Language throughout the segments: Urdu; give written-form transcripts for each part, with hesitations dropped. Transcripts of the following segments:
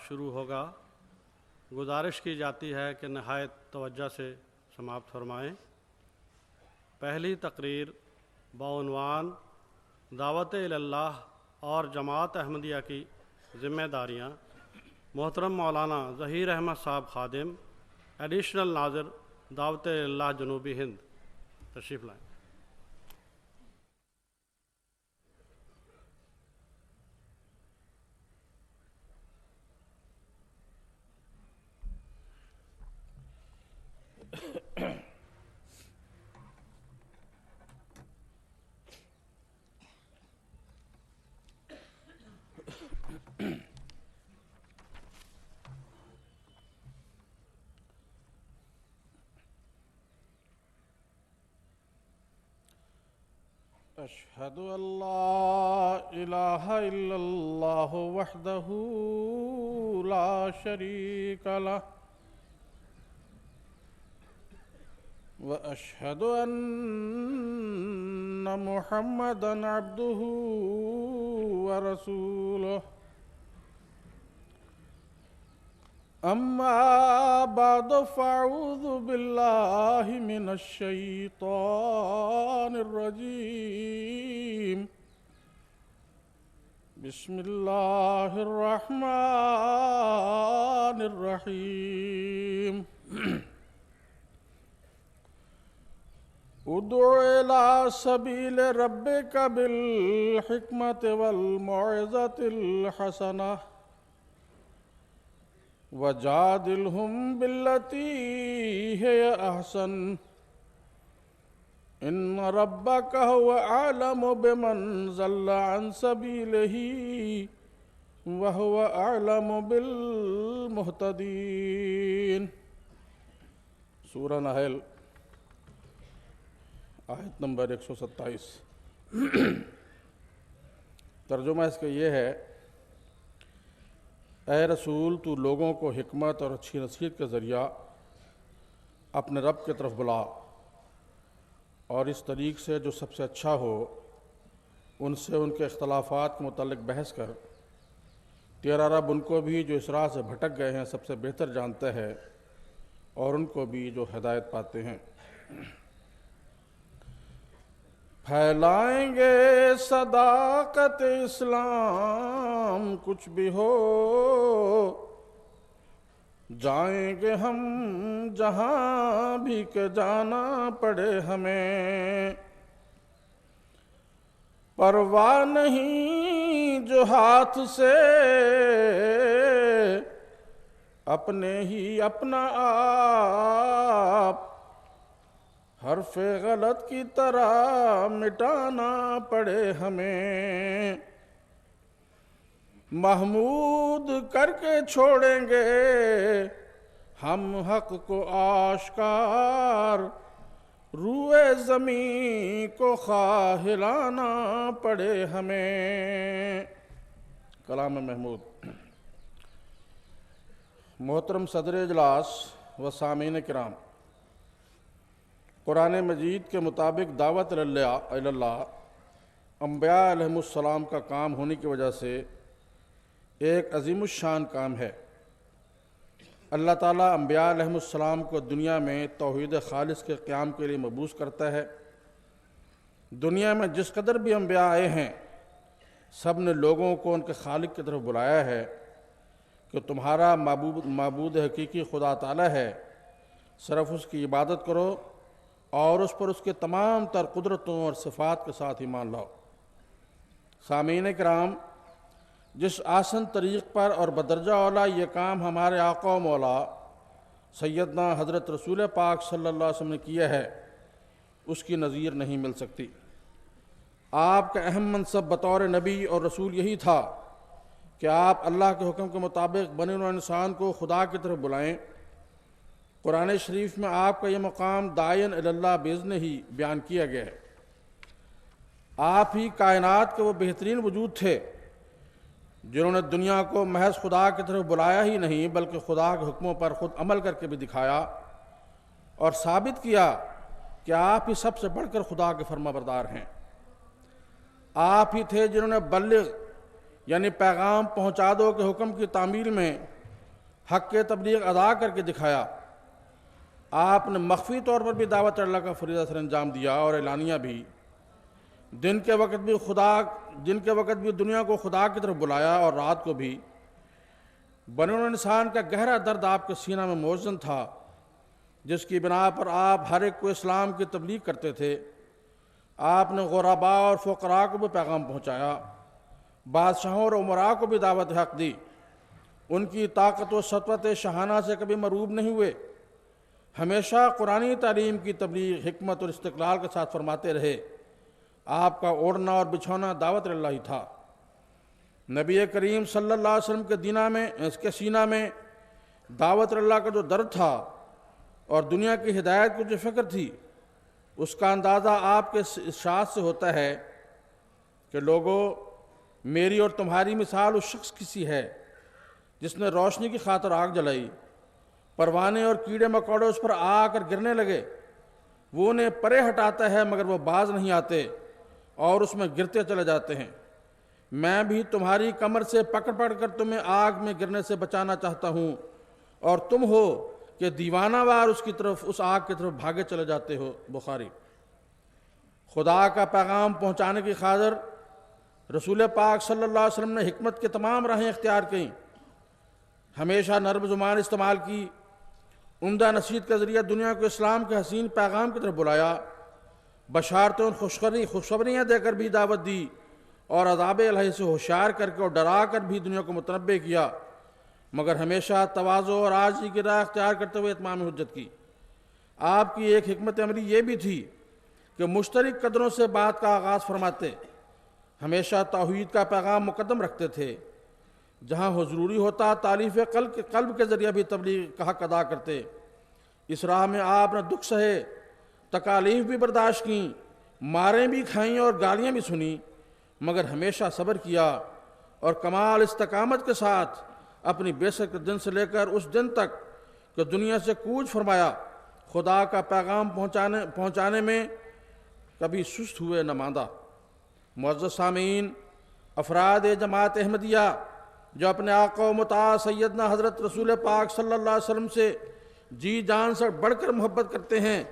شروع ہوگا۔ گزارش کی جاتی ہے کہ نہایت توجہ سے سماعت فرمائیں۔ پہلی تقریر بعنوان دعوت اللہ اور جماعت احمدیہ کی ذمہ داریاں، محترم مولانا ظہیر احمد صاحب خادم، ایڈیشنل ناظر دعوت اللہ جنوبی ہند، تشریف لائیں۔ أشهد أن لا إله إلا الله وحده لا شريك له وأشهد أن محمدًا عبده ورسوله أما بعد فأعوذ بالله من الشيطان الرجيم بسم الله الرحمن الرحيم ادع إلى سبيل ربك بالحكمة والموعظة الحسنة وجادلهم بالتي هي أحسن إن ربك هو أعلم بمن ضل عن سبيله وهو أعلم بالمهتدين۔ سورہ نحل آیت نمبر 127۔ ترجمہ اس کا یہ ہے: اے رسول، تو لوگوں کو حکمت اور اچھی نصیحت کے ذریعہ اپنے رب کی طرف بلا، اور اس طریق سے جو سب سے اچھا ہو ان سے ان کے اختلافات کے متعلق بحث کر۔ تیرا رب ان کو بھی جو اس راہ سے بھٹک گئے ہیں سب سے بہتر جانتا ہے، اور ان کو بھی جو ہدایت پاتے ہیں۔ پھیلائیں گے صداقت اسلام کچھ بھی ہو، جائیں گے ہم جہاں بھی کہ جانا پڑے ہمیں۔ پرواہ نہیں جو ہاتھ سے اپنے ہی اپنا آپ حرف غلط کی طرح مٹانا پڑے ہمیں۔ محمود کر کے چھوڑیں گے ہم حق کو آشکار، روئے زمین کو خواہ ہلانا پڑے ہمیں۔ کلام محمود۔ محترم صدر اجلاس و سامعین کرام، قرآن مجید کے مطابق دعوت اللہ انبیاء علیہم السلام کا کام ہونے کی وجہ سے ایک عظیم الشان کام ہے۔ اللہ تعالیٰ انبیاء علیہم السلام کو دنیا میں توحید خالص کے قیام کے لیے مبعوث کرتا ہے۔ دنیا میں جس قدر بھی انبیاء آئے ہیں سب نے لوگوں کو ان کے خالق کی طرف بلایا ہے کہ تمہارا معبود حقیقی خدا تعالیٰ ہے، صرف اس کی عبادت کرو اور اس پر اس کے تمام تر قدرتوں اور صفات کے ساتھ ایمان لاؤ۔ سامعین کرام، جس آسن طریق پر اور بدرجہ اولا یہ کام ہمارے آقا و مولا سیدنا حضرت رسول پاک صلی اللہ علیہ وسلم نے کیا ہے اس کی نظیر نہیں مل سکتی۔ آپ کا اہم منصب بطور نبی اور رسول یہی تھا کہ آپ اللہ کے حکم کے مطابق بنی نوع انسان کو خدا کی طرف بلائیں۔ قرآن شریف میں آپ کا یہ مقام داعین اللہ باذن ہی بیان کیا گیا ہے۔ آپ ہی کائنات کے وہ بہترین وجود تھے جنہوں نے دنیا کو محض خدا کی طرف بلایا ہی نہیں بلکہ خدا کے حکموں پر خود عمل کر کے بھی دکھایا اور ثابت کیا کہ آپ ہی سب سے بڑھ کر خدا کے فرما بردار ہیں۔ آپ ہی تھے جنہوں نے بلغ یعنی پیغام پہنچا دو کے حکم کی تعمیل میں حق کے تبلیغ ادا کر کے دکھایا۔ آپ نے مخفی طور پر بھی دعوت اللہ کا فریضہ سر انجام دیا اور اعلانیہ بھی۔ دن کے وقت بھی دنیا کو خدا کی طرف بلایا اور رات کو بھی۔ بنی انسان کا گہرا درد آپ کے سینہ میں موزن تھا، جس کی بنا پر آپ ہر ایک کو اسلام کی تبلیغ کرتے تھے۔ آپ نے غرباء اور فقراء کو بھی پیغام پہنچایا، بادشاہوں اور امراء کو بھی دعوت حق دی۔ ان کی طاقت و سطوت شاہانہ سے کبھی مروب نہیں ہوئے، ہمیشہ قرآنی تعلیم کی تبلیغ حکمت اور استقلال کے ساتھ فرماتے رہے۔ آپ کا اوڑھنا اور بچھونا دعوت اللہ ہی تھا۔ نبی کریم صلی اللہ علیہ وسلم کے سینہ میں دعوت اللہ کا جو درد تھا اور دنیا کی ہدایت کی جو فکر تھی، اس کا اندازہ آپ کے ارشاد سے ہوتا ہے کہ لوگوں، میری اور تمہاری مثال اس شخص کی سی ہے جس نے روشنی کی خاطر آگ جلائی، پروانے اور کیڑے مکوڑے اس پر آ کر گرنے لگے، وہ انہیں پرے ہٹاتا ہے مگر وہ باز نہیں آتے اور اس میں گرتے چلے جاتے ہیں۔ میں بھی تمہاری کمر سے پکڑ کر تمہیں آگ میں گرنے سے بچانا چاہتا ہوں، اور تم ہو کہ دیوانہ وار اس آگ کی طرف بھاگے چلے جاتے ہو۔ بخاری۔ خدا کا پیغام پہنچانے کی خاطر رسول پاک صلی اللہ علیہ وسلم نے حکمت کے تمام راہیں اختیار کیں، ہمیشہ نرم زبان استعمال کی، عمدہ نصیحت کے ذریعہ دنیا کو اسلام کے حسین پیغام کی طرف بلایا، بشارتیں اور خوشخبریاں دے کر بھی دعوت دی، اور عذاب الہی سے ہوشیار کر کے اور ڈرا کر بھی دنیا کو متنبع کیا، مگر ہمیشہ تواضع اور عاجزی کی راہ اختیار کرتے ہوئے اتمام حجت کی۔ آپ کی ایک حکمت عملی یہ بھی تھی کہ مشترک قدروں سے بات کا آغاز فرماتے، ہمیشہ توحید کا پیغام مقدم رکھتے تھے، جہاں وہ ضروری ہوتا تالیف قلب کے ذریعہ بھی تبلیغ کا حق ادا کرتے۔ اس راہ میں آپ نے دکھ سہے، تکالیف بھی برداشت کیں، ماریں بھی کھائیں اور گالیاں بھی سنیں، مگر ہمیشہ صبر کیا اور کمال استقامت کے ساتھ اپنی بیسک کے دن سے لے کر اس دن تک کہ دنیا سے کوچ فرمایا، خدا کا پیغام پہنچانے میں کبھی سست ہوئے نہ ماندہ۔ معزز سامعین، افراد جماعت احمدیہ جو اپنے آقا و مطاع سیدنا حضرت رسول پاک صلی اللہ علیہ وسلم سے جی جان سے بڑھ کر محبت کرتے ہیں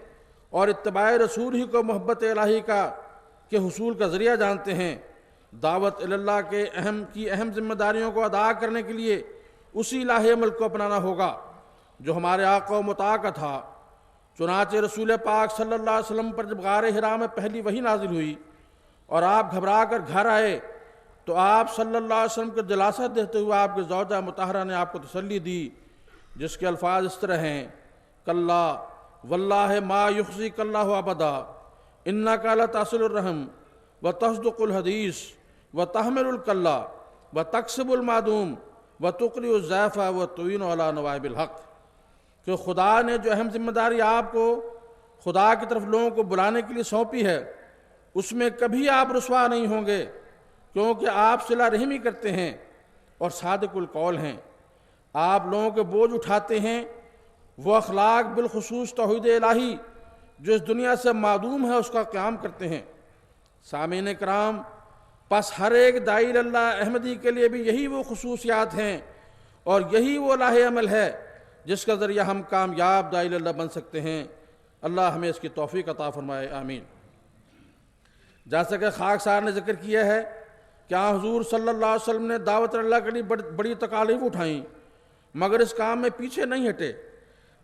اور اتباع رسول ہی کو محبت الہی کے حصول کا ذریعہ جانتے ہیں، دعوت اللہ کے اہم ذمہ داریوں کو ادا کرنے کے لیے اسی لاہ عمل کو اپنانا ہوگا جو ہمارے آقا و مطاع کا تھا۔ چنانچہ رسول پاک صلی اللہ علیہ وسلم پر جب غار حرا میں پہلی وحی نازل ہوئی اور آپ گھبرا کر گھر آئے تو آپ صلی اللہ علیہ وسلم کو دلاسا دیتے ہوئے آپ کے زوجہ مطہرہ نے آپ کو تسلی دی، جس کے الفاظ اس طرح ہیں: کلا واللہ ما یخزیک اللہ ابدا انک لتصل الرحم وتصدق الحدیث وتحمل الکلا وتکسب المعدوم وتقری الضیف وتعین علی نوائب الحق۔ کہ خدا نے جو اہم ذمہ داری آپ کو خدا کی طرف لوگوں کو بلانے کے لیے سونپی ہے، اس میں کبھی آپ رسوا نہیں ہوں گے، کیونکہ آپ صلہ رحمی کرتے ہیں اور صادق القول ہیں۔ آپ لوگوں کے بوجھ اٹھاتے ہیں، وہ اخلاق بالخصوص توحید الہی جو اس دنیا سے معدوم ہے اس کا قیام کرتے ہیں۔ سامعین کرام، پس ہر ایک داعی اللہ احمدی کے لیے بھی یہی وہ خصوصیات ہیں اور یہی وہ لاہ عمل ہے جس کا ذریعہ ہم کامیاب داعی اللہ بن سکتے ہیں۔ اللہ ہمیں اس کی توفیق عطا فرمائے، آمین۔ جیسا کہ خاکسار نے ذکر کیا ہے کہ حضور صلی اللہ علیہ وسلم نے دعوت اللہ کے لیے بڑی تکالیف اٹھائیں، مگر اس کام میں پیچھے نہیں ہٹے۔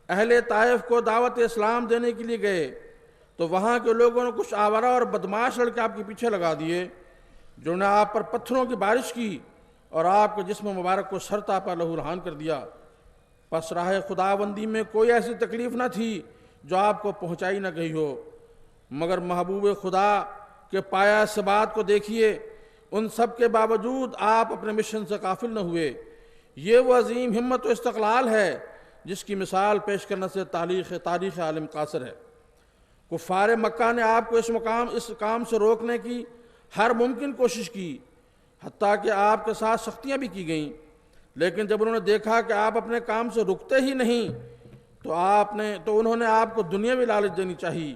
اہل طائف کو دعوت اسلام دینے کے لیے گئے تو وہاں کے لوگوں نے کچھ آورہ اور بدماش لڑکے آپ کے پیچھے لگا دیے، جنہوں نے آپ پر پتھروں کی بارش کی اور آپ کے جسم مبارک کو سر تاپا لہو لہان کر دیا۔ پس راہ خداوندی میں کوئی ایسی تکلیف نہ تھی جو آپ کو پہنچائی نہ گئی ہو، مگر محبوب خدا کے پایا ثبات کو دیکھیے، ان سب کے باوجود آپ اپنے مشن سے غافل نہ ہوئے۔ یہ وہ عظیم ہمت و استقلال ہے جس کی مثال پیش کرنے سے تاریخ عالم قاصر ہے۔ کفار مکہ نے آپ کو اس کام سے روکنے کی ہر ممکن کوشش کی، حتیٰ کہ آپ کے ساتھ سختیاں بھی کی گئیں، لیکن جب انہوں نے دیکھا کہ آپ اپنے کام سے رکتے ہی نہیں تو انہوں نے آپ کو دنیاوی لالچ دینی چاہی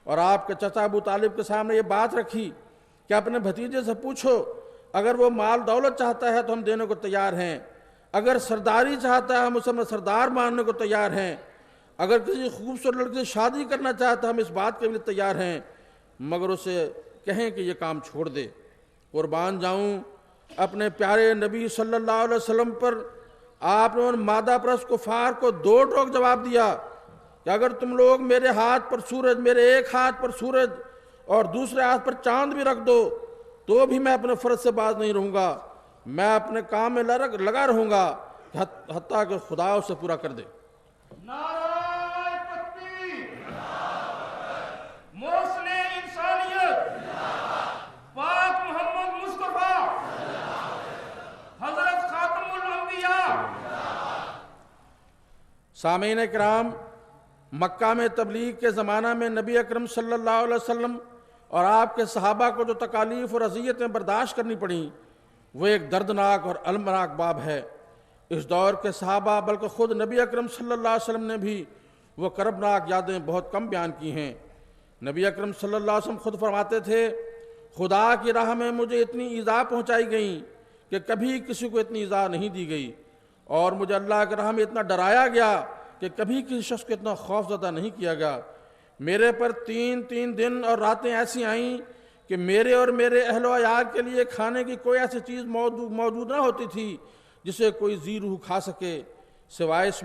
اور آپ کے چچا ابو طالب کے سامنے یہ بات رکھی کہ اپنے بھتیجے سے پوچھو اگر وہ مال دولت چاہتا ہے تو ہم دینے کو تیار ہیں، اگر سرداری چاہتا ہے ہم اسے اپنا سردار ماننے کو تیار ہیں، اگر کسی خوبصورت لڑکی سے شادی کرنا چاہتا ہے ہم اس بات کے لیے تیار ہیں، مگر اسے کہیں کہ یہ کام چھوڑ دے۔ قربان جاؤں اپنے پیارے نبی صلی اللہ علیہ وسلم پر آپ نے ان مادہ پرست کفار کو دو ٹوک جواب دیا کہ اگر تم لوگ میرے ہاتھ پر سورج، میرے ایک ہاتھ پر سورج اور دوسرے ہاتھ پر چاند بھی رکھ دو تو بھی میں اپنے فرض سے باز نہیں رہوں گا، میں اپنے کام میں لگا رہوں گا حتیٰ کہ خدا اسے پورا کر دے۔ نعرہ تکبیر، محسن انسانیت، پاک محمد مصطفیٰ، حضرت خاتم الانبیاء۔ سامعین کرام، مکہ میں تبلیغ کے زمانہ میں نبی اکرم صلی اللہ علیہ وسلم اور آپ کے صحابہ کو جو تکالیف اور اذیتیں برداشت کرنی پڑیں وہ ایک دردناک اور المناک باب ہے۔ اس دور کے صحابہ بلکہ خود نبی اکرم صلی اللہ علیہ وسلم نے بھی وہ کربناک یادیں بہت کم بیان کی ہیں۔ نبی اکرم صلی اللہ علیہ وسلم خود فرماتے تھے، خدا کی راہ میں مجھے اتنی ایذا پہنچائی گئیں کہ کبھی کسی کو اتنی ایذا نہیں دی گئی، اور مجھے اللہ کی راہ میں اتنا ڈرایا گیا کہ کبھی کسی شخص کو اتنا خوف زدہ نہیں کیا گیا۔ میرے پر تین دن اور راتیں ایسی آئیں کہ میرے اور میرے اہل و عیال کے لیے کھانے کی کوئی ایسی چیز موجود نہ ہوتی تھی جسے کوئی ذی روح کھا سکے، سوائے اس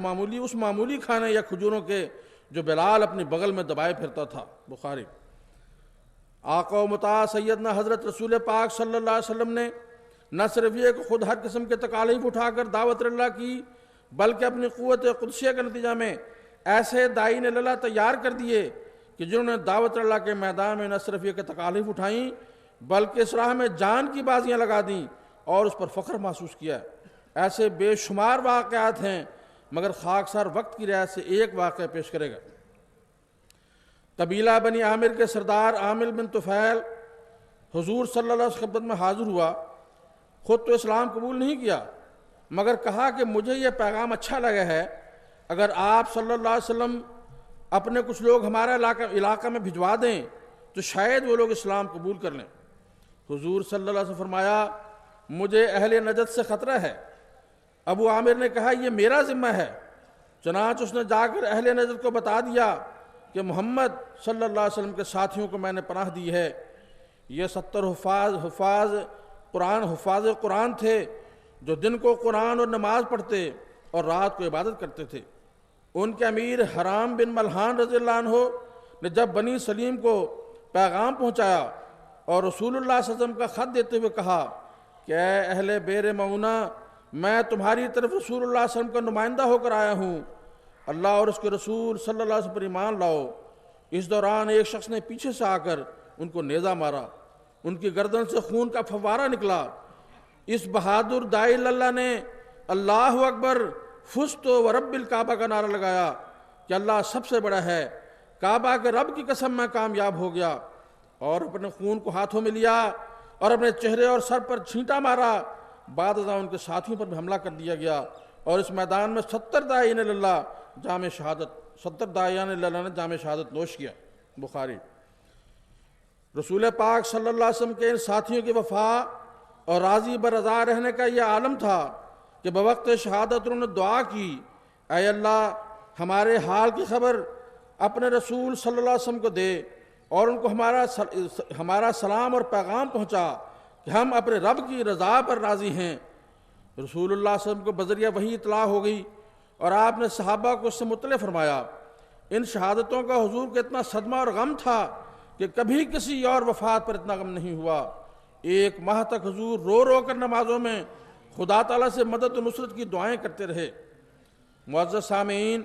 معمولی کھانے یا کھجوروں کے جو بلال اپنی بغل میں دبائے پھرتا تھا۔ بخاری۔ آقا و مطاع سیدنا حضرت رسول پاک صلی اللہ علیہ وسلم نے نہ صرف یہ کہ خود ہر قسم کے تکالیف اٹھا کر دعوت اللہ کی، بلکہ اپنی قوت قدسیہ کے نتیجہ میں ایسے داعین اللہ تیار کر دیے کہ جنہوں نے دعوت اللہ کے میدان میں نہ صرف یہ کہ تکالیف اٹھائیں بلکہ اس راہ میں جان کی بازیاں لگا دیں اور اس پر فخر محسوس کیا۔ ایسے بے شمار واقعات ہیں، مگر خاکسار وقت کی رعایت سے ایک واقعہ پیش کرے گا۔ قبیلہ بنی عامر کے سردار عامر بن طفیل حضور صلی اللہ علیہ وسلم کی خدمت میں حاضر ہوا۔ خود تو اسلام قبول نہیں کیا، مگر کہا کہ مجھے یہ پیغام اچھا لگا ہے، اگر آپ صلی اللہ علیہ وسلم اپنے کچھ لوگ ہمارے علاقہ میں بھجوا دیں تو شاید وہ لوگ اسلام قبول کر لیں۔ حضور صلی اللہ علیہ وسلم فرمایا، مجھے اہل نجد سے خطرہ ہے۔ ابو عامر نے کہا، یہ میرا ذمہ ہے۔ چنانچہ اس نے جا کر اہل نجد کو بتا دیا کہ محمد صلی اللہ علیہ وسلم کے ساتھیوں کو میں نے پناہ دی ہے۔ یہ 70 حفاظ قرآن تھے جو دن کو قرآن اور نماز پڑھتے اور رات کو عبادت کرتے تھے۔ ان کے امیر حرام بن ملحان رضی اللہ عنہ نے جب بنی سلیم کو پیغام پہنچایا اور رسول اللہ صلی اللہ علیہ وسلم کا خط دیتے ہوئے کہا کہ اے اہل بیر معونہ، میں تمہاری طرف رسول اللہ صلی اللہ علیہ وسلم کا نمائندہ ہو کر آیا ہوں، اللہ اور اس کے رسول صلی اللہ علیہ وسلم پر ایمان لاؤ۔ اس دوران ایک شخص نے پیچھے سے آ کر ان کو نیزہ مارا، ان کی گردن سے خون کا فوارہ نکلا۔ اس بہادر داعی اللہ نے اللہ اکبر فزت و رب الکعبہ کا نعرہ لگایا کہ اللہ سب سے بڑا ہے، کعبہ کے رب کی قسم میں کامیاب ہو گیا، اور اپنے خون کو ہاتھوں میں لیا اور اپنے چہرے اور سر پر چھینٹا مارا۔ بعد ازاں ان کے ساتھیوں پر بھی حملہ کر دیا گیا، اور اس میدان میں 70 داعین اللہ نے جام شہادت نوش کیا۔ بخاری۔ رسول پاک صلی اللہ علیہ وسلم کے ان ساتھیوں کی وفا اور راضی برضا رہنے کا یہ عالم تھا کہ بوقت شہادت انہوں نے دعا کی، اے اللہ ہمارے حال کی خبر اپنے رسول صلی اللہ علیہ وسلم کو دے اور ان کو ہمارا سلام اور پیغام پہنچا کہ ہم اپنے رب کی رضا پر راضی ہیں۔ رسول اللہ صلی اللہ علیہ وسلم کو بذریعہ وحی اطلاع ہو گئی اور آپ نے صحابہ کو اس سے مطلع فرمایا۔ ان شہادتوں کا حضور کو اتنا صدمہ اور غم تھا کہ کبھی کسی اور وفات پر اتنا غم نہیں ہوا۔ 1 ماہ تک حضور رو رو کر نمازوں میں خدا تعالیٰ سے مدد و نصرت کی دعائیں کرتے رہے۔ معزز سامعین،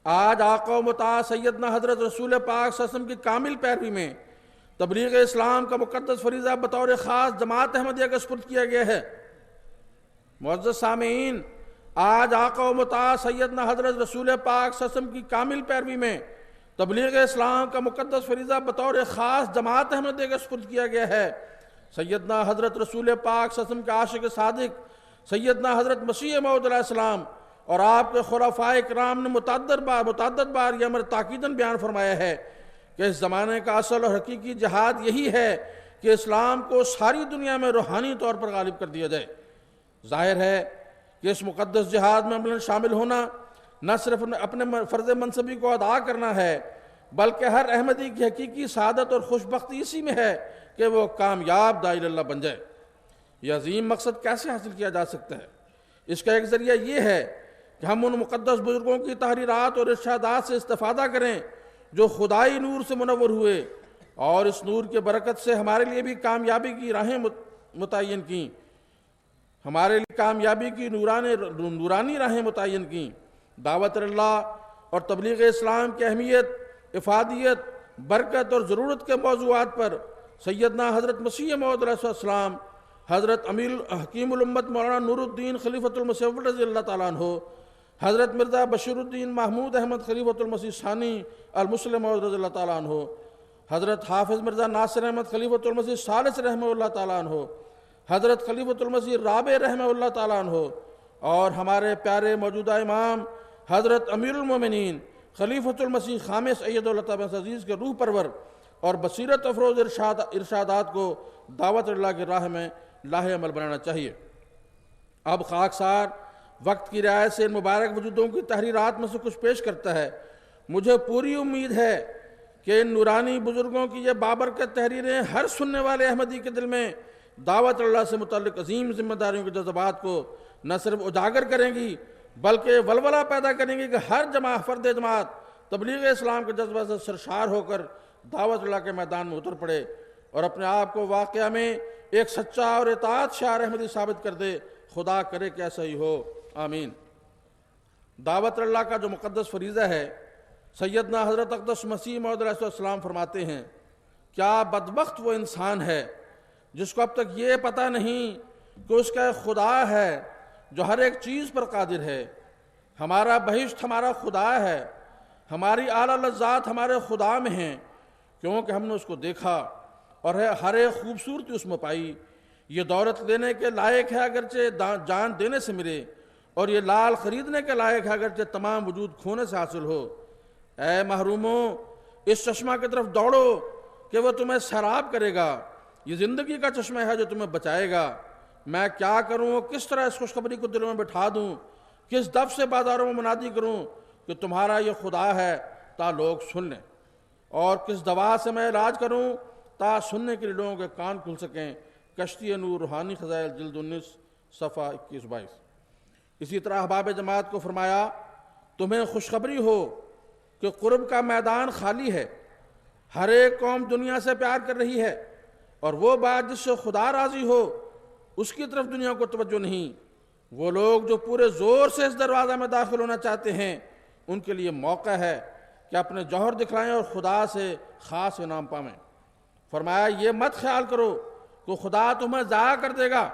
آج آقا و مطاع سیدنا حضرت رسول پاک صلی اللہ علیہ وسلم کی کامل پیروی میں تبلیغ اسلام کا مقدس فریضہ بطور خاص جماعت احمدیہ کا سپرد کیا گیا ہے۔ معزز سامعین، آج آقا و مطاع سیدنا حضرت رسول پاک صلی اللہ علیہ وسلم کی کامل پیروی میں تبلیغ اسلام کا مقدس فریضہ بطور خاص جماعت احمدیہ کا سپرد کیا گیا ہے۔ سیدنا حضرت رسول پاک صلی اللہ علیہ وسلم کے عاشق صادق سیدنا حضرت مسیح موعود علیہ السلام اور آپ کے خلفائے کرام نے متعدد بار یہ امر تاکیداً بیان فرمایا ہے کہ اس زمانے کا اصل اور حقیقی جہاد یہی ہے کہ اسلام کو ساری دنیا میں روحانی طور پر غالب کر دیا جائے۔ ظاہر ہے کہ اس مقدس جہاد میں عملاً شامل ہونا نہ صرف اپنے فرض منصبی کو ادا کرنا ہے، بلکہ ہر احمدی کی حقیقی سعادت اور خوشبختی اسی میں ہے کہ وہ کامیاب داعی اللہ بن جائے۔ یہ عظیم مقصد کیسے حاصل کیا جا سکتا ہے؟ اس کا ایک ذریعہ یہ ہے کہ ہم ان مقدس بزرگوں کی تحریرات اور ارشادات سے استفادہ کریں جو خدائی نور سے منور ہوئے اور اس نور کے برکت سے ہمارے لیے بھی کامیابی کی راہیں متعین کیں، ہمارے لیے کامیابی کی نورانی راہیں متعین کیں۔ دعوت اللہ اور تبلیغ اسلام کی اہمیت، افادیت، برکت اور ضرورت کے موضوعات پر سیدنا حضرت مسیح موعود علیہ السلام، حضرت امیر حکیم الامت مولانا نور الدین خلیفۃ المسیح رضی اللہ تعالیٰ عنہ، حضرت مرزا بشیر الدین محمود احمد خلیفۃ المسیح ثانی المسلم موعود رضی اللہ تعالیٰ عنہ، حضرت حافظ مرزا ناصر احمد خلیفۃ المسیح ثالث رحمہ اللہ تعالیٰ عنہ، حضرت خلیفۃ المسیح رابع رحمہ اللہ تعالیٰ عنہ، اور ہمارے پیارے موجودہ امام حضرت امیر المومنین خلیفۃ المسیح خامس اید اللہ تعالیٰ عزیز کے روح پرور اور بصیرت افروز ارشادات کو دعوت اللہ کی راہ میں لاہ عمل بنانا چاہیے۔ اب خاکسار وقت کی رعایت سے ان مبارک وجودوں کی تحریرات میں سے کچھ پیش کرتا ہے۔ مجھے پوری امید ہے کہ ان نورانی بزرگوں کی یہ بابرکت تحریریں ہر سننے والے احمدی کے دل میں دعوت اللہ سے متعلق عظیم ذمہ داریوں کے جذبات کو نہ صرف اجاگر کریں گی بلکہ ولولہ پیدا کریں گی کہ ہر فرد جماعت تبلیغ اسلام کے جذبہ سے سرشار ہو کر دعوت اللہ کے میدان میں اتر پڑے اور اپنے آپ کو واقعہ میں ایک سچا اور اطاعت شعار احمدی ثابت کر دے۔ خدا کرے کہ ایسا ہی ہو، آمین۔ دعوت اللہ کا جو مقدس فریضہ ہے، سیدنا حضرت اقدس مسیح موعود علیہ السلام فرماتے ہیں، کیا بدبخت وہ انسان ہے جس کو اب تک یہ پتہ نہیں کہ اس کا ایک خدا ہے جو ہر ایک چیز پر قادر ہے۔ ہمارا بہشت ہمارا خدا ہے، ہماری اعلیٰ لذات ہمارے خدا میں ہیں، کیونکہ ہم نے اس کو دیکھا اور ہر ایک خوبصورتی اس میں پائی۔ یہ دولت لینے کے لائق ہے اگرچہ جان دینے سے ملے، اور یہ لال خریدنے کے لائق ہے اگرچہ تمام وجود کھونے سے حاصل ہو۔ اے محروموں، اس چشمہ کی طرف دوڑو کہ وہ تمہیں سیراب کرے گا۔ یہ زندگی کا چشمہ ہے جو تمہیں بچائے گا۔ میں کیا کروں، کس طرح اس خوشخبری کو دلوں میں بٹھا دوں، کس دف سے بازاروں میں منادی کروں کہ تمہارا یہ خدا ہے تا لوگ سن لیں، اور کس دوا سے میں علاج کروں تا سننے کے لیے لوگوں کے کان کھل سکیں۔ کشتی نور روحانی خزائل جلد 19 صفحہ 21-22۔ اسی طرح احباب جماعت کو فرمایا، تمہیں خوشخبری ہو کہ قرب کا میدان خالی ہے، ہر ایک قوم دنیا سے پیار کر رہی ہے، اور وہ بات جس سے خدا راضی ہو اس کی طرف دنیا کو توجہ نہیں۔ وہ لوگ جو پورے زور سے اس دروازہ میں داخل ہونا چاہتے ہیں، ان کے لیے موقع ہے کہ اپنے جوہر دکھلائیں اور خدا سے خاص انعام پائیں۔ فرمایا، یہ مت خیال کرو کہ خدا تمہیں ضائع کر دے گا۔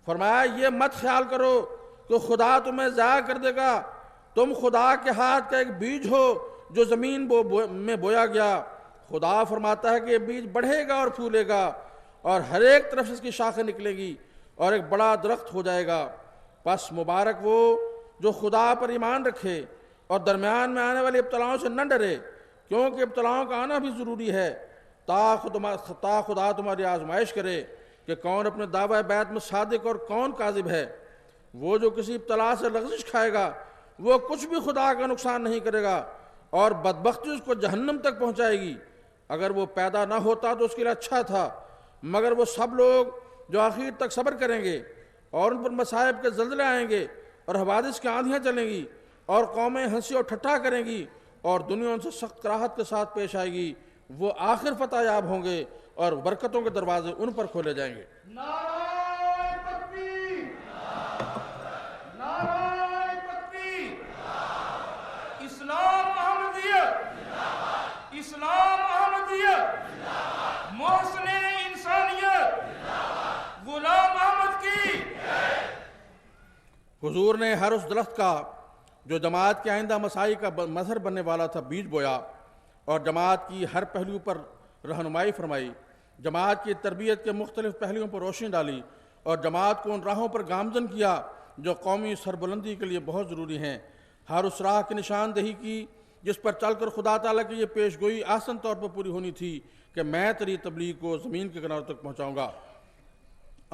فرمایا، یہ مت خیال کرو کہ خدا تمہیں ضائع کر دے گا۔ تم خدا کے ہاتھ کا ایک بیج ہو جو زمین میں بویا گیا۔ خدا فرماتا ہے کہ یہ بیج بڑھے گا اور پھولے گا، اور ہر ایک طرف سے اس کی شاخیں نکلے گی اور ایک بڑا درخت ہو جائے گا۔ پس مبارک وہ جو خدا پر ایمان رکھے اور درمیان میں آنے والی ابتلاؤں سے نہ ڈرے، کیونکہ ابتلاؤں کا آنا بھی ضروری ہے تا خدا تمہاری آزمائش کرے کہ کون اپنے دعوی بیعت میں صادق اور کون کاذب ہے۔ وہ جو کسی ابتلا سے لغزش کھائے گا وہ کچھ بھی خدا کا نقصان نہیں کرے گا، اور بدبختی اس کو جہنم تک پہنچائے گی۔ اگر وہ پیدا نہ ہوتا تو اس کے لیے اچھا تھا، مگر وہ سب لوگ جو آخر تک صبر کریں گے اور ان پر مصائب کے زلزلے آئیں گے اور حوادث کی آندھیاں چلیں گی اور قومیں ہنسی اور ٹھٹھا کریں گی اور دنیا ان سے سخت کراہت کے ساتھ پیش آئے گی، وہ آخر فتح یاب ہوں گے اور برکتوں کے دروازے ان پر کھولے جائیں گے۔ نعرہ تکبیر، نعرہ تکبیر، اسلام احمدیت، اسلام احمدیت، محسن انسانیت، غلام احمد کی۔ حضور نے ہر اس درخت کا جو جماعت کے آئندہ مسائی کا مظہر بننے والا تھا بیج بویا، اور جماعت کی ہر پہلو پر رہنمائی فرمائی، جماعت کی تربیت کے مختلف پہلوؤں پر روشنی ڈالی، اور جماعت کو ان راہوں پر گامزن کیا جو قومی سربلندی کے لیے بہت ضروری ہیں۔ ہر اس راہ کی نشاندہی کی جس پر چل کر خدا تعالیٰ کی یہ پیش گوئی آسن طور پر پوری ہونی تھی کہ میں تیری تبلیغ کو زمین کے کناروں تک پہنچاؤں گا۔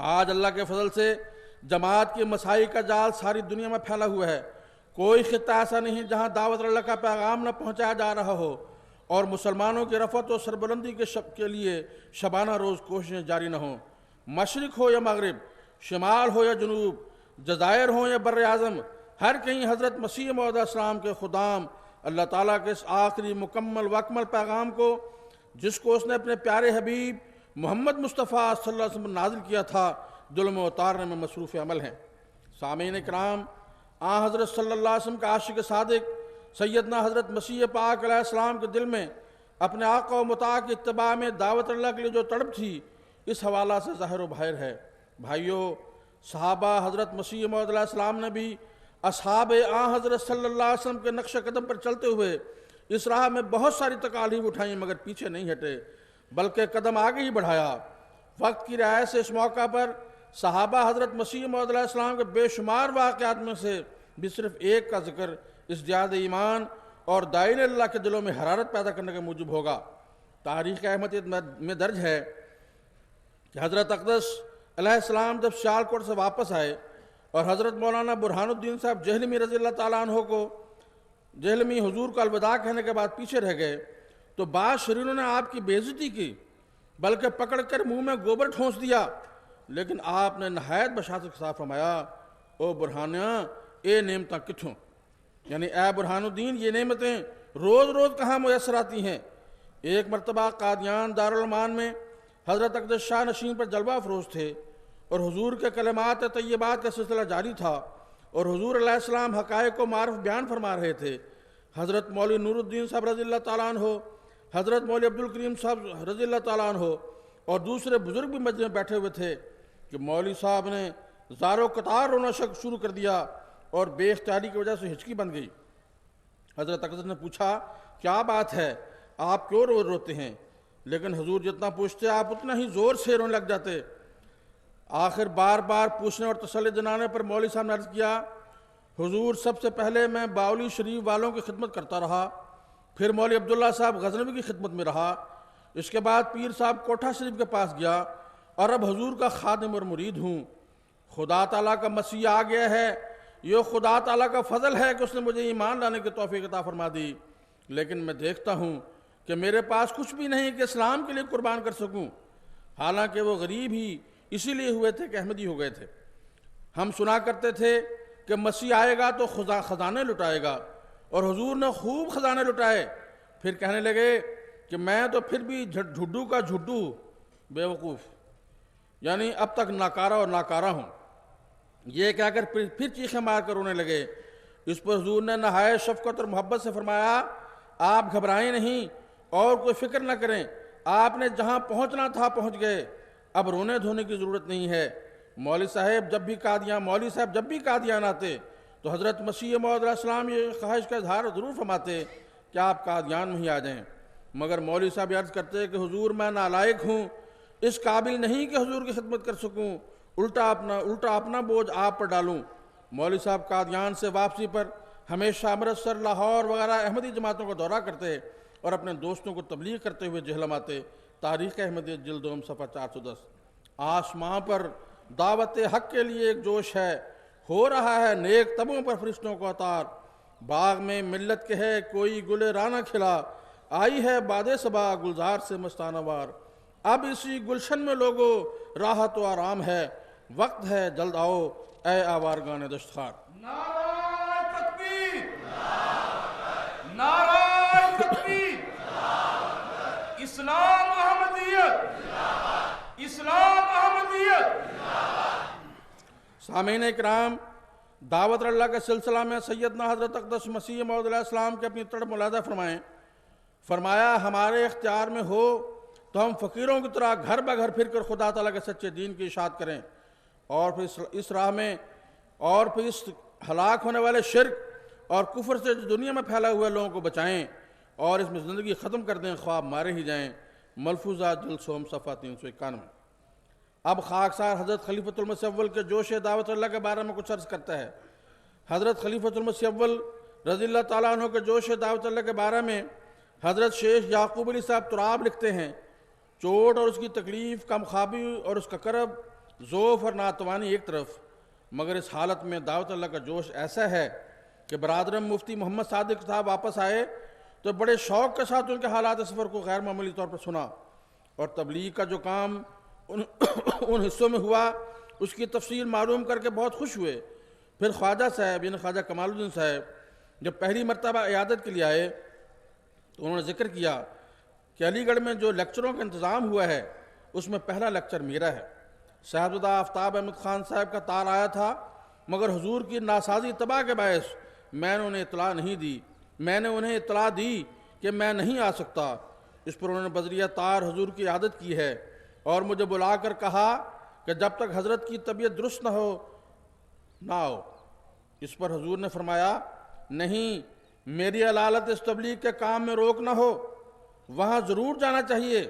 آج اللہ کے فضل سے جماعت کے مسائی کا جال ساری دنیا میں پھیلا ہوا ہے۔ کوئی خطہ ایسا نہیں جہاں دعوت اللہ کا پیغام نہ پہنچایا جا رہا ہو، اور مسلمانوں کی رفعت و سربلندی کے لیے شبانہ روز کوششیں جاری نہ ہوں۔ مشرق ہو یا مغرب، شمال ہو یا جنوب، جزائر ہوں یا بر اعظم، ہر کہیں حضرت مسیح موعود السلام کے خدام اللہ تعالیٰ کے اس آخری مکمل و اکمل پیغام کو، جس کو اس نے اپنے پیارے حبیب محمد مصطفیٰ صلی اللہ علیہ وسلم نازل کیا تھا، دل میں اتارنے میں مصروف عمل ہیں۔ سامعین کرام، حضرت صلی اللہ علیہ وسلم کا عاشق صادق سیدنا حضرت مسیح پاک علیہ السلام کے دل میں اپنے آقا و مطاع کی اتباع میں دعوت اللہ کے لیے جو تڑپ تھی، اس حوالہ سے ظاہر و باہر ہے۔ بھائیو، صحابہ حضرت مسیح موعود علیہ السلام نے بھی اصحاب حضرت صلی اللہ علیہ وسلم کے نقش قدم پر چلتے ہوئے اس راہ میں بہت ساری تکالیف اٹھائیں، مگر پیچھے نہیں ہٹے بلکہ قدم آگے ہی بڑھایا۔ وقت کی رعایت سے اس موقع پر صحابہ حضرت مسیح موعود علیہ السلام کے بے شمار واقعات میں سے بھی صرف ایک کا ذکر ازدیاد ایمان اور دائر اللہ کے دلوں میں حرارت پیدا کرنے کے موجب ہوگا۔ تاریخ احمدیت میں درج ہے کہ حضرت اقدس علیہ السلام جب سیالکوٹ سے واپس آئے اور حضرت مولانا برہان الدین صاحب جہلمی رضی اللہ تعالیٰ عنہ کو جہلمی حضور کو الوداع کہنے کے بعد پیچھے رہ گئے، تو بعض شرینوں نے آپ کی بے عزتی کی، بلکہ پکڑ کر منہ میں گوبر ٹھونس دیا، لیکن آپ نے نہایت بشاشت کے ساتھ فرمایا، او برہانیاں، اے نعمتاں کتھوں، یعنی اے برہان الدین، یہ نعمتیں روز روز کہاں میسر آتی ہیں۔ ایک مرتبہ قادیان دارالمان میں حضرت اقدس شاہ نشین پر جلوہ افروز تھے اور حضور کے کلمات طیبات کا سلسلہ جاری تھا، اور حضور علیہ السلام حقائق و معرف بیان فرما رہے تھے۔ حضرت مولوی نور الدین صاحب رضی اللہ تعالیٰ عنہ، حضرت مولوی عبدالکریم صاحب رضی اللہ تعالیٰ عنہ اور دوسرے بزرگ بھی مجلس میں بیٹھے ہوئے تھے کہ مولوی صاحب نے زار و قطار رونا شروع کر دیا اور بے اختیاری کی وجہ سے ہچکی بن گئی۔ حضرت اقدس نے پوچھا، کیا بات ہے، آپ کیوں روتے ہیں؟ لیکن حضور جتنا پوچھتے آپ اتنا ہی زور سے رونے لگ جاتے۔ آخر بار بار پوچھنے اور تسلی دلانے پر مولوی صاحب نے عرض کیا، حضور سب سے پہلے میں باولی شریف والوں کی خدمت کرتا رہا، پھر مولوی عبداللہ صاحب غزنوی کی خدمت میں رہا، اس کے بعد پیر صاحب کوٹھا شریف کے پاس گیا، اور اب حضور کا خادم اور مرید ہوں۔ خدا تعالیٰ کا مسیح آ گیا ہے، یہ خدا تعالیٰ کا فضل ہے کہ اس نے مجھے ایمان لانے کی توفیق عطا فرما دی، لیکن میں دیکھتا ہوں کہ میرے پاس کچھ بھی نہیں کہ اسلام کے لیے قربان کر سکوں۔ حالانکہ وہ غریب ہی اسی لیے ہوئے تھے کہ احمدی ہو گئے تھے۔ ہم سنا کرتے تھے کہ مسیح آئے گا تو خزانے لٹائے گا، اور حضور نے خوب خزانے لٹائے۔ پھر کہنے لگے کہ میں تو پھر بھی جھڈو کا جھڈو، بے وقوف، یعنی اب تک ناکارہ اور ناکارہ ہوں۔ یہ کہہ کر پھر چیخیں مار کر رونے لگے۔ اس پر حضور نے نہایت شفقت اور محبت سے فرمایا، آپ گھبرائیں نہیں اور کوئی فکر نہ کریں، آپ نے جہاں پہنچنا تھا پہنچ گئے، اب رونے دھونے کی ضرورت نہیں ہے۔ مولوی صاحب جب بھی قادیان آتے تو حضرت مسیح موعود علیہ السلام یہ خواہش کا اظہار ضرور فرماتے کہ آپ قادیان میں ہی آ جائیں، مگر مولوی صاحب عرض کرتے کہ حضور میں نالائق ہوں، اس قابل نہیں کہ حضور کی خدمت کر سکوں، الٹا اپنا بوجھ آپ پر ڈالوں۔ مولوی صاحب قادیان سے واپسی پر ہمیشہ امرتسر، لاہور وغیرہ احمدی جماعتوں کا دورہ کرتے اور اپنے دوستوں کو تبلیغ کرتے ہوئے جہلم آتے۔ تاریخ احمدیت جلد دوم صفحہ 410۔ آسمان پر دعوت حق کے لیے ایک جوش ہے، ہو رہا ہے نیک تبوں پر فرشتوں کو عطار، باغ میں ملت کے ہے کوئی گل رانہ کھلا، آئی ہے باد صبا گلزار سے مستانہ وار، اب اسی گلشن میں لوگو راحت و آرام ہے، وقت ہے جلد آؤ اے آوارگان دشتخوار۔ نعرہ تکبیر، نعرہ تکبیر، اسلام احمدیت، اسلام احمدیت۔ سامعین اکرام، دعوت اللہ کے سلسلہ میں سیدنا حضرت اقدس مسیح موعود علیہ السلام کے اپنی تڑپ ملاحظہ فرمایا ہمارے اختیار میں ہو تو ہم فقیروں کی طرح گھر بگھر پھر کر خدا تعالیٰ کے سچے دین کی اشاعت کریں، اور پھر اس راہ میں اور پھر اس ہلاک ہونے والے شرک اور کفر سے جو دنیا میں پھیلے ہوئے لوگوں کو بچائیں اور اس میں زندگی ختم کر دیں، خواب مارے ہی جائیں۔ ملفوظہ جلد سوم صفحہ 391۔ اب خاکسار حضرت خلیفۃ المسیح اول کے جوش دعوت اللہ کے بارے میں کچھ عرض کرتا ہے۔ حضرت خلیفۃ المسیح اول رضی اللہ تعالیٰ عنہ کے جوش دعوت اللہ کے بارے میں حضرت شیخ یعقوب علی صاحب تراب لکھتے ہیں، چوٹ اور اس کی تکلیف، کم خوابی اور اس کا کرب، ضعف اور ناتوانی ایک طرف، مگر اس حالت میں دعوت اللہ کا جوش ایسا ہے کہ برادرم مفتی محمد صادق صاحب واپس آئے تو بڑے شوق کے ساتھ ان کے حالات سفر کو غیر معمولی طور پر سنا، اور تبلیغ کا جو کام ان حصوں میں ہوا اس کی تفصیل معلوم کر کے بہت خوش ہوئے۔ پھر خواجہ صاحب یعنی خواجہ کمال الدین صاحب جب پہلی مرتبہ عیادت کے لیے آئے تو انہوں نے ذکر کیا کہ علی گڑھ میں جو لیکچروں کا انتظام ہوا ہے اس میں پہلا لیکچر میرا ہے۔ صاحبزادہ آفتاب احمد خان صاحب کا تار آیا تھا، مگر حضور کی ناسازی تباہ کے باعث میں نے انہیں اطلاع نہیں دی۔ میں نے انہیں اطلاع دی کہ میں نہیں آ سکتا۔ اس پر انہوں نے بذریعہ تار حضور کی عادت کی ہے اور مجھے بلا کر کہا کہ جب تک حضرت کی طبیعت درست نہ آؤ۔ اس پر حضور نے فرمایا، نہیں، میری علالت اس تبلیغ کے کام میں روک نہ ہو، وہاں ضرور جانا چاہیے۔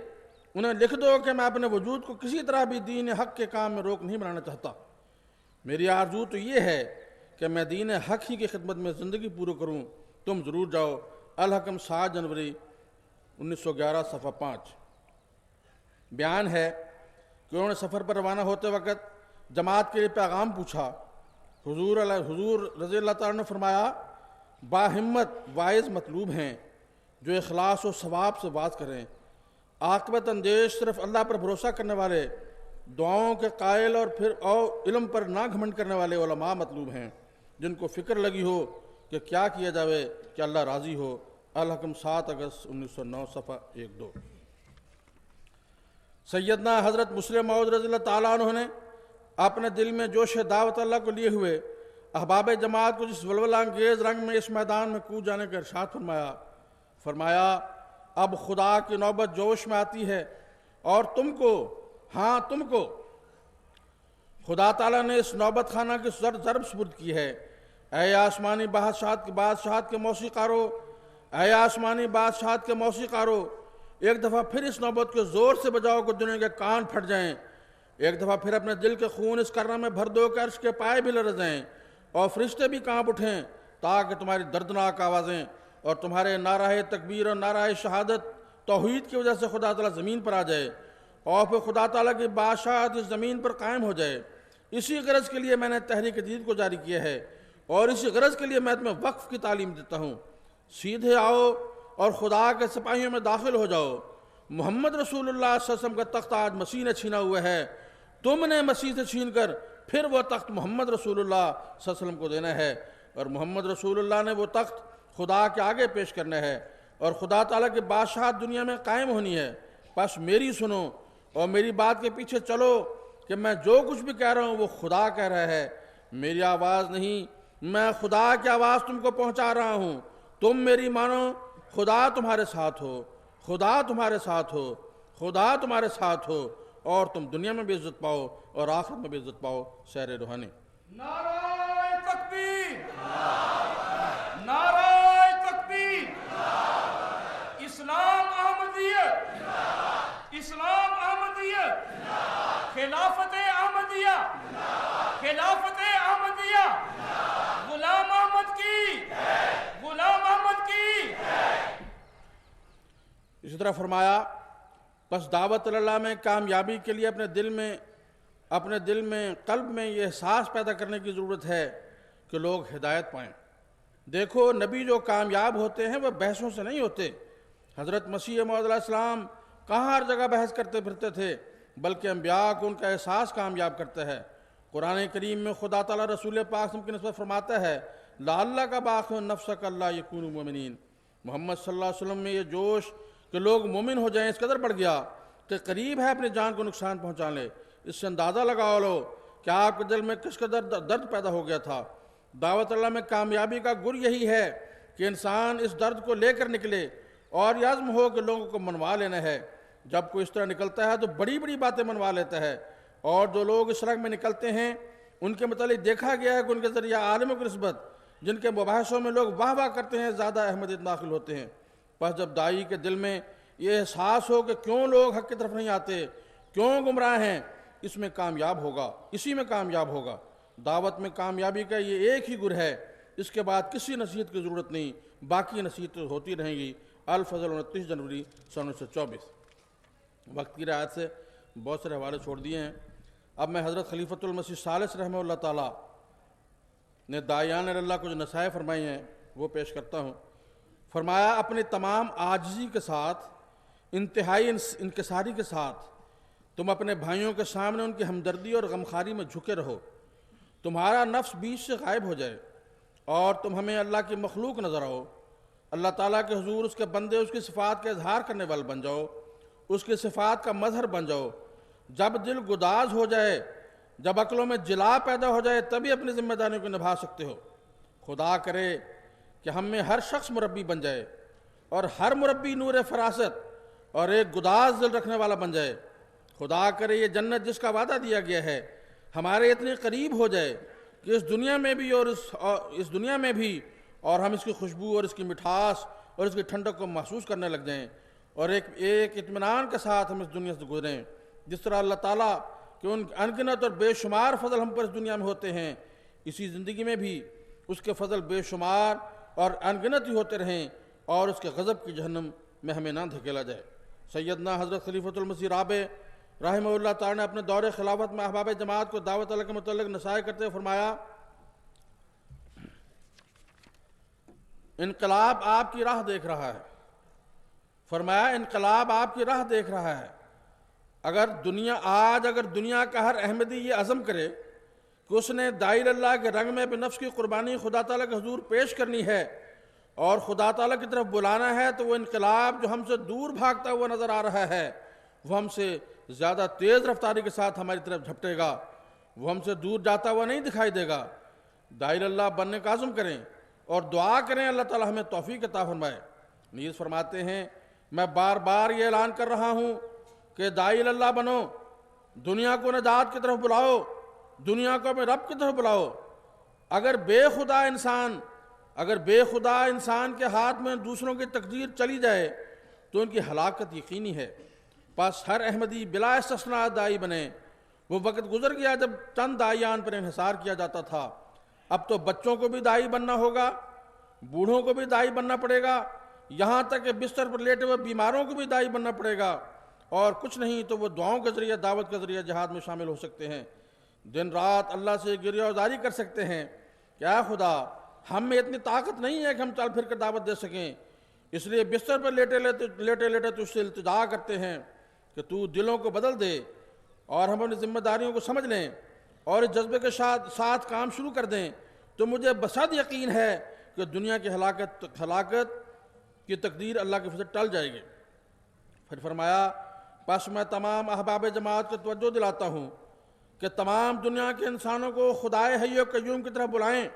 انہیں لکھ دو کہ میں اپنے وجود کو کسی طرح بھی دین حق کے کام میں روک نہیں بنانا چاہتا۔ میری آرزو تو یہ ہے کہ میں دین حق ہی کی خدمت میں زندگی پوری کروں۔ تم ضرور جاؤ۔ الحکم 7 جنوری 1911 صفحہ 5۔ بیان ہے کہ انہوں نے سفر پر روانہ ہوتے وقت جماعت کے لیے پیغام پوچھا۔ حضور رضی اللہ تعالیٰ نے فرمایا، باہمت واعظ مطلوب ہیں جو اخلاص و ثواب سے بات کریں، عاقبت اندیش صرف اللہ پر بھروسہ کرنے والے، دعاؤں کے قائل اور پھر علم پر نہ گھمنڈ کرنے والے علماء مطلوب ہیں جن کو فکر لگی ہو کہ کیا کیا جاوے کہ اللہ راضی ہو۔ الحکم 7 اگست 1909 صفحہ 1-2۔ سیدنا حضرت مسلم موعود رضی اللہ تعالیٰ عنہ نے اپنے دل میں جوش دعوت اللہ کو لیے ہوئے احباب جماعت کو جس ولولہ انگیز رنگ میں اس میدان میں کود جانے کا ارشاد فرمایا اب خدا کی نوبت جوش میں آتی ہے اور تم کو خدا تعالیٰ نے اس نوبت خانہ کی ضرب سپرد کی ہے۔ اے آسمانی بادشاہت کے موسیقارو، اے آسمانی بادشاہت کے موسیقارو، ایک دفعہ پھر اس نوبت کو زور سے بجاؤ کہ دنیا کے کان پھٹ جائیں۔ ایک دفعہ پھر اپنے دل کے خون اس کرنا میں بھر دو کہ عرش کے پائے بھی لرزیں اور فرشتے بھی کانپ اٹھیں، تاکہ تمہاری دردناک آوازیں اور تمہارے نعرہ تکبیر اور نعرہ شہادت توحید کی وجہ سے خدا تعالیٰ زمین پر آ جائے اور پھر خدا تعالیٰ کی بادشاہت اس زمین پر قائم ہو جائے۔ اسی غرض کے لیے میں نے تحریک جدید کو جاری کیا ہے اور اسی غرض کے لیے میں تمہیں وقف کی تعلیم دیتا ہوں۔ سیدھے آؤ اور خدا کے سپاہیوں میں داخل ہو جاؤ۔ محمد رسول اللہ صلی اللہ علیہ وسلم کا تخت آج مسیح نے چھینا ہوا ہے، تم نے مسیح سے چھین کر پھر وہ تخت محمد رسول اللہ صلی اللہ علیہ وسلم کو دینا ہے، اور محمد رسول اللہ نے وہ تخت خدا کے آگے پیش کرنا ہے اور خدا تعالیٰ کی بادشاہت دنیا میں قائم ہونی ہے۔ بس میری سنو اور میری بات کے پیچھے چلو کہ میں جو کچھ بھی کہہ رہا ہوں وہ خدا کہہ رہا ہے، میری آواز نہیں، میں خدا کی آواز تم کو پہنچا رہا ہوں۔ تم میری مانو، خدا تمہارے ساتھ ہو، خدا تمہارے ساتھ ہو، خدا تمہارے ساتھ ہو، اور تم دنیا میں بھی عزت پاؤ اور آخرت میں بھی عزت پاؤ۔ شعر روحانی۔ نعرہ تکبیر، نعرہ تکبیر، اسلام احمدیت، اسلام احمدیت، خلافت احمدیہ، خلافت احمدیہ، غلام احمد کی، غلام احمد کی۔ اسی طرح فرمایا، بس دعوت اللہ میں کامیابی کے لیے اپنے دل میں قلب میں یہ احساس پیدا کرنے کی ضرورت ہے کہ لوگ ہدایت پائیں۔ دیکھو، نبی جو کامیاب ہوتے ہیں وہ بحثوں سے نہیں ہوتے۔ حضرت مسیح موعود علیہ السلام کہاں ہر جگہ بحث کرتے پھرتے تھے، بلکہ انبیاء کو ان کا احساس کامیاب کرتا ہے۔ قرآن کریم میں خدا تعالیٰ رسول پاک کی نسبت فرماتا ہے، لعلک باخع نفسک الا یکونوا مؤمنین۔ محمد صلی اللہ علیہ وسلم میں یہ جوش کہ لوگ مومن ہو جائیں اس قدر بڑھ گیا کہ قریب ہے اپنی جان کو نقصان پہنچا لیں۔ اس سے اندازہ لگا لو کہ آپ کے دل میں کس قدر درد پیدا ہو گیا تھا۔ دعوت اللہ میں کامیابی کا گر یہی ہے کہ انسان اس درد کو لے کر نکلے اور یہ عزم ہو کہ لوگوں کو منوا لینا ہے۔ جب کوئی اس طرح نکلتا ہے تو بڑی بڑی باتیں منوا لیتا ہے، اور جو لوگ اس رنگ میں نکلتے ہیں ان کے متعلق دیکھا گیا ہے کہ ان کے ذریعہ عالموں کی نسبت جن کے مباحثوں میں لوگ واہ واہ کرتے ہیں زیادہ احمدیت داخل ہوتے ہیں۔ بس جب داعی کے دل میں یہ احساس ہو کہ کیوں لوگ حق کی طرف نہیں آتے، کیوں گمراہ ہیں، اس میں کامیاب ہوگا، اسی میں کامیاب ہوگا۔ دعوت میں کامیابی کا یہ ایک ہی گر ہے، اس کے بعد کسی نصیحت کی ضرورت نہیں، باقی نصیحت ہوتی رہیں گی۔ الفضل 29 جنوری 1924۔ وقت کی رعایت سے بہت سارے حوالے چھوڑ دیے ہیں۔ اب میں حضرت خلیفۃ المسیح ثالث رحمہ اللہ تعالیٰ نے داعیان اللہ کو جو نصائح فرمائی ہیں وہ پیش کرتا ہوں۔ فرمایا اپنی تمام عاجزی کے ساتھ، انتہائی انکساری کے ساتھ تم اپنے بھائیوں کے سامنے ان کی ہمدردی اور غمخواری میں جھکے رہو، تمہارا نفس بیچ سے غائب ہو جائے اور تم ہمیں اللہ کی مخلوق نظر آؤ، اللہ تعالیٰ کے حضور اس کے بندے اس کی صفات کا اظہار کرنے والے بن جاؤ، اس کی صفات کا مظہر بن جاؤ۔ جب دل گداز ہو جائے، جب عقلوں میں جلا پیدا ہو جائے، تبھی اپنی ذمہ داریوں کو نبھا سکتے ہو۔ خدا کرے کہ ہم میں ہر شخص مربی بن جائے اور ہر مربی نور فراست اور ایک گداز دل رکھنے والا بن جائے۔ خدا کرے یہ جنت جس کا وعدہ دیا گیا ہے ہمارے اتنے قریب ہو جائے کہ اس دنیا میں بھی اور ہم اس کی خوشبو اور اس کی مٹھاس اور اس کی ٹھنڈک کو محسوس کرنے لگ جائیں، اور ایک اطمینان کے ساتھ ہم اس دنیا سے گزریں۔ جس طرح اللہ تعالیٰ کہ ان انگنت اور بے شمار فضل ہم پر اس دنیا میں ہوتے ہیں، اسی زندگی میں بھی اس کے فضل بے شمار اور انگنت ہی ہوتے رہیں اور اس کے غضب کی جہنم میں ہمیں نہ دھکیلا جائے۔ سیدنا حضرت خلیفۃ المسیح رابع رحمہ اللہ تعالیٰ نے اپنے دور خلافت میں احباب جماعت کو دعوت اللہ کے متعلق نصائح کرتے ہوئے فرمایا انقلاب آپ کی راہ دیکھ رہا ہے۔ فرمایا انقلاب آپ کی راہ دیکھ رہا ہے۔ اگر دنیا کا ہر احمدی یہ عزم کرے کہ اس نے داعی اللہ کے رنگ میں اپنے نفس کی قربانی خدا تعالیٰ کے حضور پیش کرنی ہے اور خدا تعالیٰ کی طرف بلانا ہے، تو وہ انقلاب جو ہم سے دور بھاگتا ہوا نظر آ رہا ہے وہ ہم سے زیادہ تیز رفتاری کے ساتھ ہماری طرف جھپٹے گا، وہ ہم سے دور جاتا ہوا نہیں دکھائی دے گا۔ داعی اللہ بننے کا عزم کریں اور دعا کریں اللہ تعالیٰ ہمیں توفیق عطا فرمائے۔ نیز فرماتے ہیں میں بار بار یہ اعلان کر رہا ہوں کہ داعی اللہ بنو، دنیا کو نجات کی طرف بلاؤ، دنیا کو اپنے رب کی طرف بلاؤ۔ اگر بے خدا انسان کے ہاتھ میں دوسروں کی تقدیر چلی جائے تو ان کی ہلاکت یقینی ہے۔ پس ہر احمدی بلا استثناء داعی بنے۔ وہ وقت گزر گیا جب چند داعیان پر انحصار کیا جاتا تھا، اب تو بچوں کو بھی داعی بننا ہوگا، بوڑھوں کو بھی داعی بننا پڑے گا، یہاں تک کہ بستر پر لیٹے ہوئے بیماروں کو بھی داعی بننا پڑے گا، اور کچھ نہیں تو وہ دعاؤں کے ذریعے دعوت کے ذریعے جہاد میں شامل ہو سکتے ہیں، دن رات اللہ سے گریہ وزاری کر سکتے ہیں کہ اے خدا ہم میں اتنی طاقت نہیں ہے کہ ہم چل پھر کر دعوت دے سکیں، اس لیے بستر پر لیٹے لیٹے تجھ سے التجا کرتے ہیں کہ تو دلوں کو بدل دے اور ہم اپنی ذمہ داریوں کو سمجھ لیں اور اس جذبے کے ساتھ کام شروع کر دیں، تو مجھے بسد یقین ہے کہ دنیا کی ہلاکت کی تقدیر اللہ کے فضل ٹل جائے گی۔ پھر فرمایا پس میں تمام احباب جماعت کو توجہ دلاتا ہوں کہ تمام دنیا کے انسانوں کو خدائے حی و قیوم کی طرف بلائیں،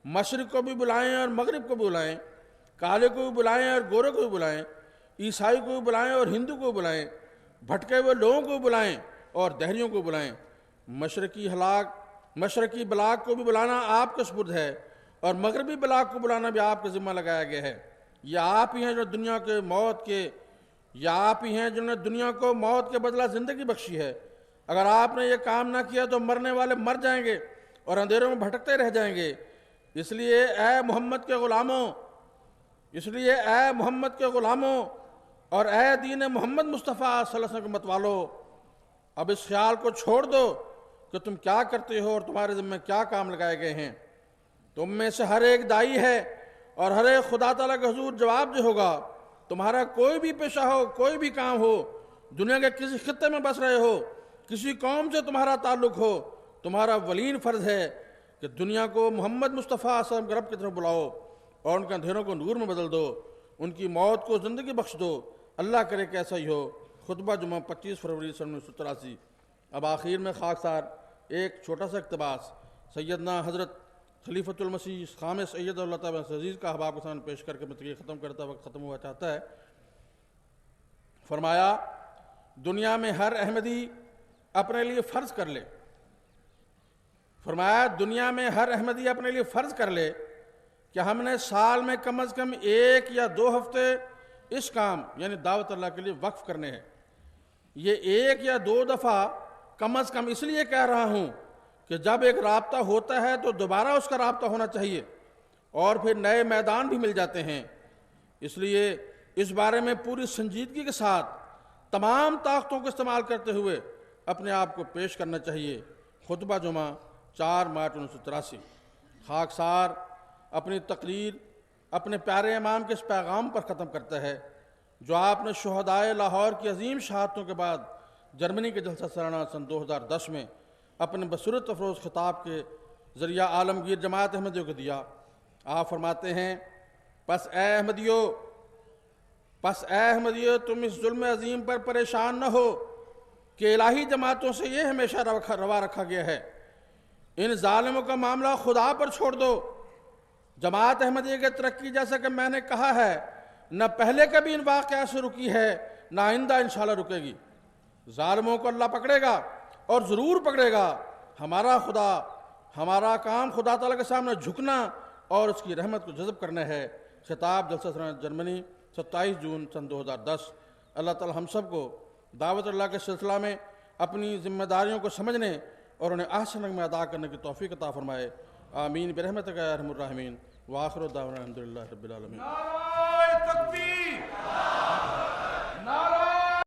مشرق کو بھی بلائیں اور مغرب کو بھی بلائیں، کالے کو بھی بلائیں اور گورے کو بھی بلائیں، عیسائی کو بھی بلائیں اور ہندو کو بھی بلائیں، بھٹکے ہوئے لوگوں کو بھی بلائیں اور دہریوں کو بلائیں۔ مشرقی بلاک کو بھی بلانا آپ کے سپرد ہے اور مغربی بلاک کو بلانا بھی آپ کے ذمہ لگایا گیا ہے۔ یہ آپ ہی ہیں جو آپ ہی ہیں جنہوں نے دنیا کو موت کے بدلہ زندگی بخشی ہے۔ اگر آپ نے یہ کام نہ کیا تو مرنے والے مر جائیں گے اور اندھیروں میں بھٹکتے رہ جائیں گے۔ اس لیے اے محمد کے غلاموں اور اے دین محمد مصطفیٰ صلی اللہ علیہ وسلم کے متوالو، اب اس خیال کو چھوڑ دو کہ تم کیا کرتے ہو اور تمہارے ذمہ کیا کام لگائے گئے ہیں۔ تم میں سے ہر ایک داعی ہے اور ہر ایک خدا تعالیٰ کے حضور جواب دہ ہوگا۔ تمہارا کوئی بھی پیشہ ہو، کوئی بھی کام ہو، دنیا کے کسی خطے میں بس رہے ہو، کسی قوم سے تمہارا تعلق ہو، تمہارا ولین فرض ہے کہ دنیا کو محمد مصطفیٰ صلی اللہ علیہ وسلم کے رب کی طرف بلاؤ اور ان کے اندھیروں کو نور میں بدل دو، ان کی موت کو زندگی بخش دو۔ اللہ کرے کہ ایسا ہی ہو۔ خطبہ جمعہ 25 فروری 1983۔ اب آخر میں خاکسار ایک چھوٹا سا اقتباس سیدنا حضرت خلیفۃ المسیح خامس سید اللہ تعالیٰ عزیز کا احباب کے سامنے پیش کر کے میں تقریر ختم کرتا وقت ختم ہوا چاہتا ہے۔ فرمایا دنیا میں ہر احمدی اپنے لیے فرض کر لے، کہ ہم نے سال میں کم از کم 1 یا 2 ہفتے اس کام یعنی دعوت اللہ کے لیے وقف کرنے ہیں۔ یہ 1 یا 2 دفعہ کم از کم اس لیے کہہ رہا ہوں کہ جب ایک رابطہ ہوتا ہے تو دوبارہ اس کا رابطہ ہونا چاہیے۔ اور پھر نئے میدان بھی مل جاتے ہیں۔ اس لیے اس بارے میں پوری سنجیدگی کے ساتھ تمام طاقتوں کو استعمال کرتے ہوئے اپنے آپ کو پیش کرنا چاہیے۔ خطبہ جمعہ 4 مارچ 1983۔ خاکسار اپنی تقریر اپنے پیارے امام کے اس پیغام پر ختم کرتا ہے جو آپ نے شہدائے لاہور کی عظیم شہادتوں کے بعد جرمنی کے جلسہ سالانہ سن 2010 میں اپنے بصورت افروز خطاب کے ذریعہ عالمگیر جماعت احمدیوں کو دیا۔ آپ فرماتے ہیں، پس اے احمدیو تم اس ظلم عظیم پر پریشان نہ ہو کہ الہی جماعتوں سے یہ ہمیشہ روا رکھا گیا ہے۔ ان ظالموں کا معاملہ خدا پر چھوڑ دو۔ جماعت احمدیہ کی ترقی جیسا کہ میں نے کہا ہے نہ پہلے کبھی ان واقعات سے رکی ہے نہ آئندہ انشاءاللہ رکے گی۔ ظالموں کو اللہ پکڑے گا اور ضرور پکڑے گا۔ ہمارا کام خدا تعالیٰ کے سامنے جھکنا اور اس کی رحمت کو جذب کرنا ہے۔ خطاب جلسہ سالانہ جرمنی 27 جون سن 2010۔ اللہ تعالیٰ ہم سب کو دعوت اللہ کے سلسلہ میں اپنی ذمہ داریوں کو سمجھنے اور انہیں احسن رنگ میں ادا کرنے کی توفیق عطا فرمائے۔ آمین برحمتک یا ارحم الراحمین۔ وآخر دعوانا الحمدللہ رب العالمین۔